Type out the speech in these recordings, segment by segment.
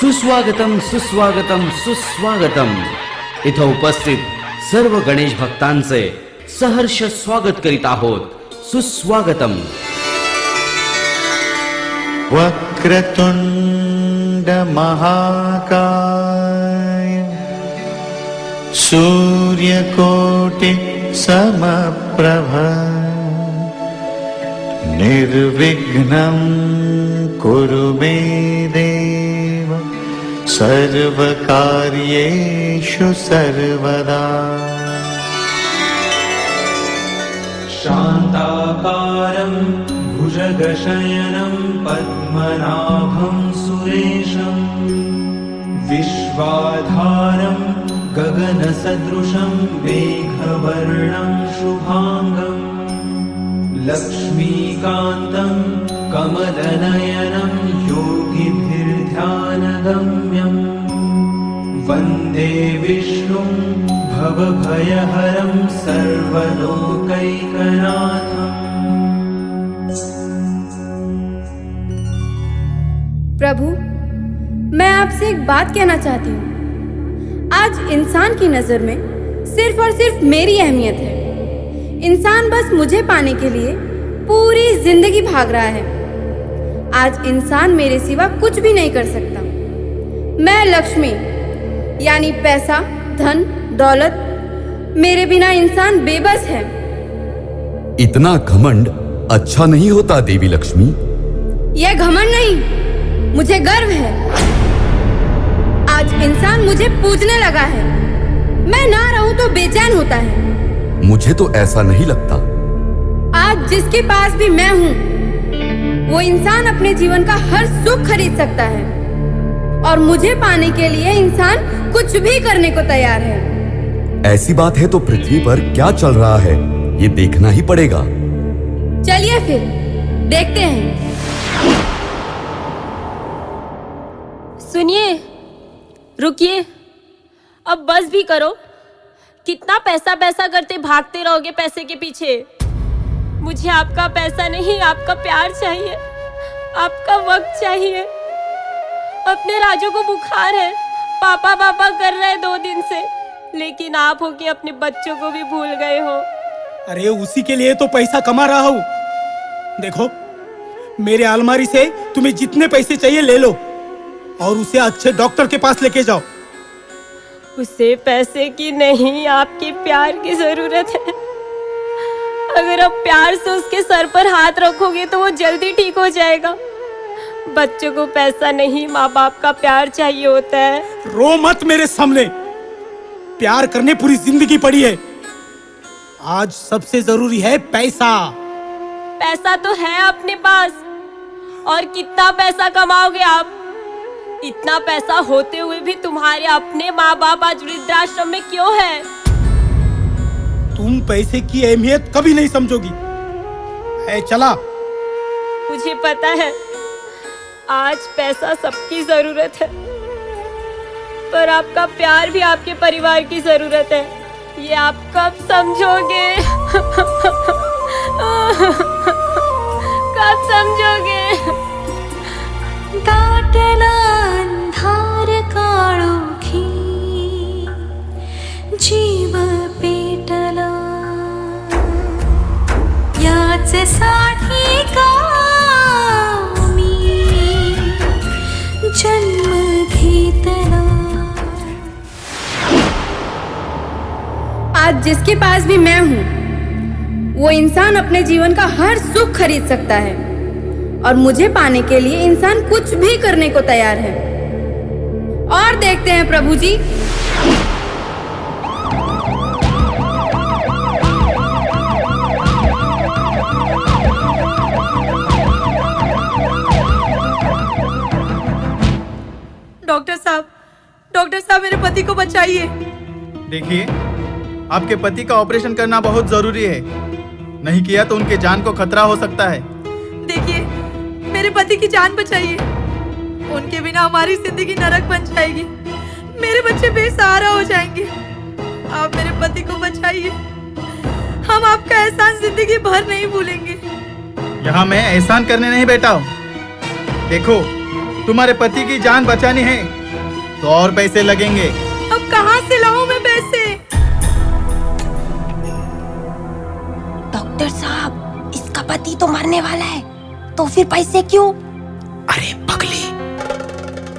सुस्वागतम सुस्वागतम सुस्वागतम. इथं उपस्थित सर्व गणेश भक्तांचे सहर्ष स्वागत करीत आहोत. सुस्वागतम. वक्रतुंड महाकाय सूर्यकोटि समप्रभ निर्विघ्नं कुरु मे देव सर्वकार्येषु सर्वदा. शान्ताकारं भुजगशयनं पद्मनाभं सुरेशं विश्वाधारं गगनसदृशं मेघवर्णं शुभांगं लक्ष्मीकान्तं कमलनयनं योगिभिर्ध्यानगम्यं वन्दे विष्णुं भवभयहरं सर्वलोकैकनाथम्. प्रभु, मैं आपसे एक बात कहना चाहती हूँ. आज इंसान की नजर में सिर्फ और सिर्फ मेरी अहमियत है. इंसान बस मुझे पाने के लिए पूरी जिंदगी भाग रहा है. आज इंसान मेरे सिवा कुछ भी नहीं कर सकता. मैं लक्ष्मी यानी पैसा, धन, दौलत, मेरे बिना इंसान बेबस है. इतना घमंड अच्छा नहीं होता देवी लक्ष्मी. यह घमंड नहीं, मुझे गर्व है. आज इंसान मुझे पूजने लगा है. मैं ना रहूं तो बेचैन होता है. मुझे तो ऐसा नहीं लगता. आज जिसके पास भी मैं हूँ, वो इंसान अपने जीवन का हर सुख खरीद सकता है. और मुझे पाने के लिए इंसान कुछ भी करने को तैयार है. ऐसी बात है तो पृथ्वी पर क्या चल रहा है ये देखना ही पड़ेगा. चलिए फिर देखते हैं. सुनिए, रुकिए, अब बस भी करो. कितना पैसा पैसा करते भागते रहोगे पैसे के पीछे. मुझे आपका पैसा नहीं, आपका प्यार चाहिए, आपका वक्त चाहिए. अपने राजू को बुखार है, पापा पापा कर रहे 2 दिन से, लेकिन आप हो कि अपने बच्चों को भी भूल गए हो. अरे उसी के लिए तो पैसा कमा रहा हूँ. देखो, मेरे अलमारी से तुम्हें जितने पैसे चाहिए ले लो और उसे अच्छे डॉक्टर के पास लेके जाओ. उसे पैसे की नहीं, आपके प्यार की जरूरत है. अगर आप प्यार से उसके सर पर हाथ रखोगे तो वो जल्दी ठीक हो जाएगा. बच्चों को पैसा नहीं, माँ बाप का प्यार चाहिए होता है. रो मत मेरे सामने. प्यार करने पूरी जिंदगी पड़ी है. आज सबसे जरूरी है पैसा. पैसा तो है अपने पास. और कितना पैसा कमाओगे आप? इतना पैसा होते हुए भी तुम्हारे अपने माँ बाप आज वृद्धाश्रम में क्यों है? तुम पैसे की अहमियत कभी नहीं समझोगी. चला. मुझे पता है आज पैसा सबकी जरूरत है, पर आपका प्यार भी आपके परिवार की जरूरत है. ये आप कब समझोगे? कब समझोगे? दाटला अंधार काळोखी जीव पेटला याचसाठी का मी जन्म घेतला. आज जिसके पास भी मैं हूँ, वो इंसान अपने जीवन का हर सुख खरीद सकता है. और मुझे पाने के लिए इंसान कुछ भी करने को तैयार है. और देखते हैं प्रभु जी. डॉक्टर साहब मेरे पति को बचाइए. देखिए, आपके पति का ऑपरेशन करना बहुत जरूरी है. नहीं किया तो उनके जान को खतरा हो सकता है. देखिए, मेरे पति की जान बचाइए. उनके बिना हमारी जिंदगी नरक बन जाएगी. मेरे बच्चे बेसहारा हो जाएंगे. आप मेरे पति को बचाइए. हम आपका एहसान जिंदगी भर नहीं भूलेंगे. यहाँ मैं एहसान करने नहीं बैठा हूँ. देखो, तुम्हारे पति की जान बचानी है तो और पैसे लगेंगे। अब कहाँ से लाऊं मैं पैसे? डॉक्टर साहब, इसका पति तो मरने वाला है, तो फिर पैसे क्यों? अरे पगली,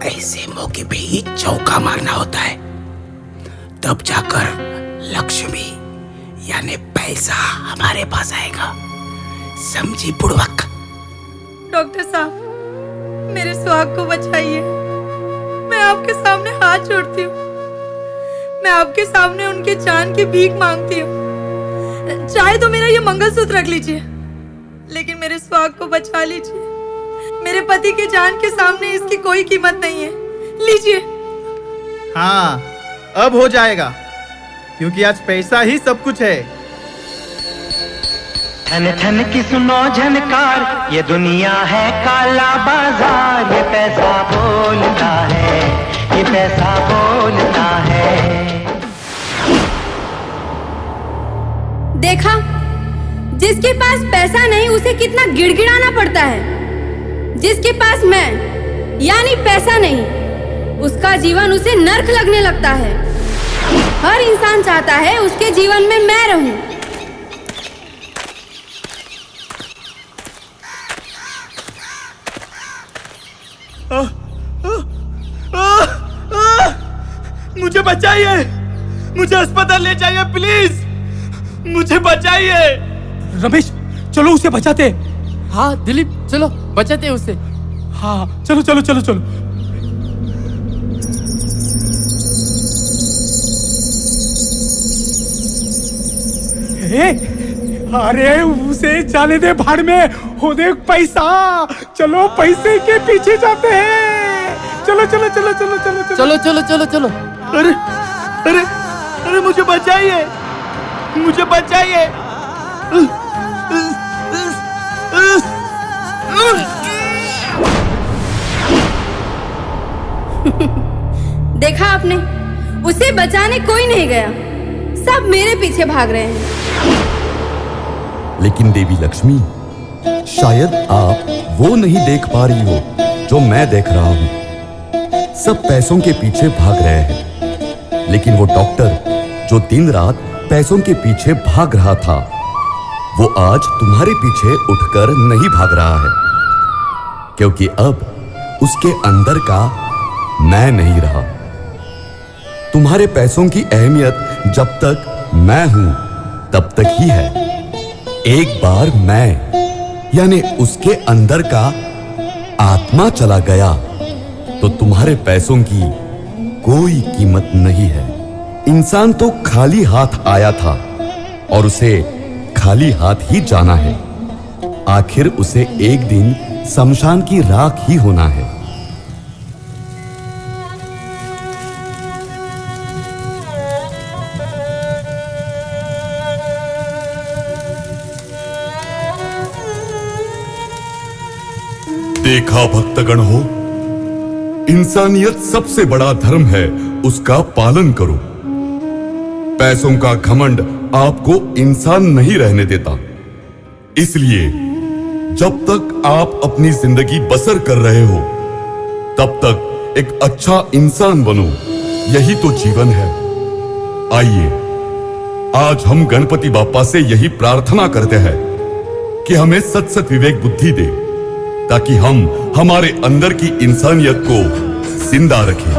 ऐसे मौके पे ही चौका मारना होता है, तब जाकर लक्ष्मी यानी पैसा हमारे पास आएगा, समझी बुड़वक? डॉक्टर साहब, मेरे सुहाग को बचाइए। मैं आपके सामने हाथ जोड़ती हूँ। मैं आपके सामने उनके जान की भीख मांगती हूँ। चाहे तो मेरा ये मंगलसूत्र रख लीजिए, लेकिन मेरे सुहाग को बचा लीजिए। मेरे पति के जान के सामने इसकी कोई कीमत नहीं है। लीजिए। हाँ, अब हो जाएगा, क्योंकि आज पैसा ही सब कुछ है। ठन ठन की सुनो झनकार, ये दुनिया है काला बाजार। ये पैसा बोलता है, ये पैसा बोलता है। देखा, जिसके पास पैसा नहीं उसे कितना गिड़गिड़ाना पड़ता है। जिसके पास मैं यानी पैसा नहीं, उसका जीवन उसे नर्क लगने लगता है। हर इंसान चाहता है उसके जीवन में मैं रहूं। मुझे बचाइए, मुझे अस्पताल ले जाइए प्लीज, मुझे बचाइए। रमेश, चलो उसे बचाते। हाँ दिलीप, चलो बचाते उसे। हाँ चलो चलो चलो चलो। अरे उसे जाने दे भाड़ में, हो देख पैसा। चलो पैसे के पीछे जाते हैं। चलो चलो चलो चलो चलो चलो चलो चलो चलो। अरे अरे अरे, मुझे बचाइए, मुझे बचाइए। देखा आपने, उसे बचाने कोई नहीं गया, सब मेरे पीछे भाग रहे हैं। लेकिन देवी लक्ष्मी, शायद आप वो नहीं देख पा रही हो जो मैं देख रहा हूं। सब पैसों के पीछे भाग रहे हैं, लेकिन वो डॉक्टर जो दिन रात पैसों के पीछे भाग रहा था, वो आज तुम्हारे पीछे उठकर नहीं भाग रहा है, क्योंकि अब उसके अंदर का मैं नहीं रहा। तुम्हारे पैसों की अहमियत जब तक मैं हूं तब तक ही है। एक बार मैं यानी उसके अंदर का आत्मा चला गया तो तुम्हारे पैसों की कोई कीमत नहीं है। इंसान तो खाली हाथ आया था और उसे खाली हाथ ही जाना है। आखिर उसे एक दिन शमशान की राख ही होना है। देखा भक्तगण हो, इंसानियत सबसे बड़ा धर्म है, उसका पालन करो। पैसों का घमंड आपको इंसान नहीं रहने देता। इसलिए जब तक आप अपनी जिंदगी बसर कर रहे हो, तब तक एक अच्छा इंसान बनो। यही तो जीवन है। आइए, आज हम गणपति बाप्पा से यही प्रार्थना करते हैं कि हमें सत सत विवेक बुद्धि दे, ताकि हम हमारे अंदर की इंसानियत को जिंदा रखें।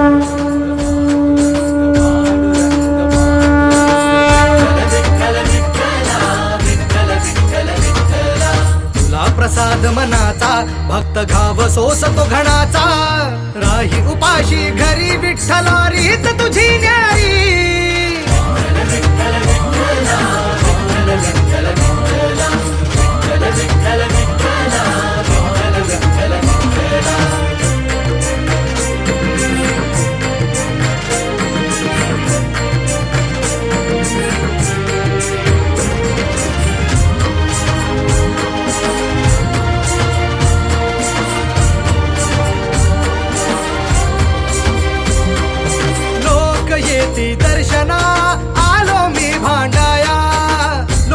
तुला प्रसाद मनाचा, भक्त घाव सोसतो घणाचा, राही उपाशी घरी विठ्ठला रीत तुझी न्याय।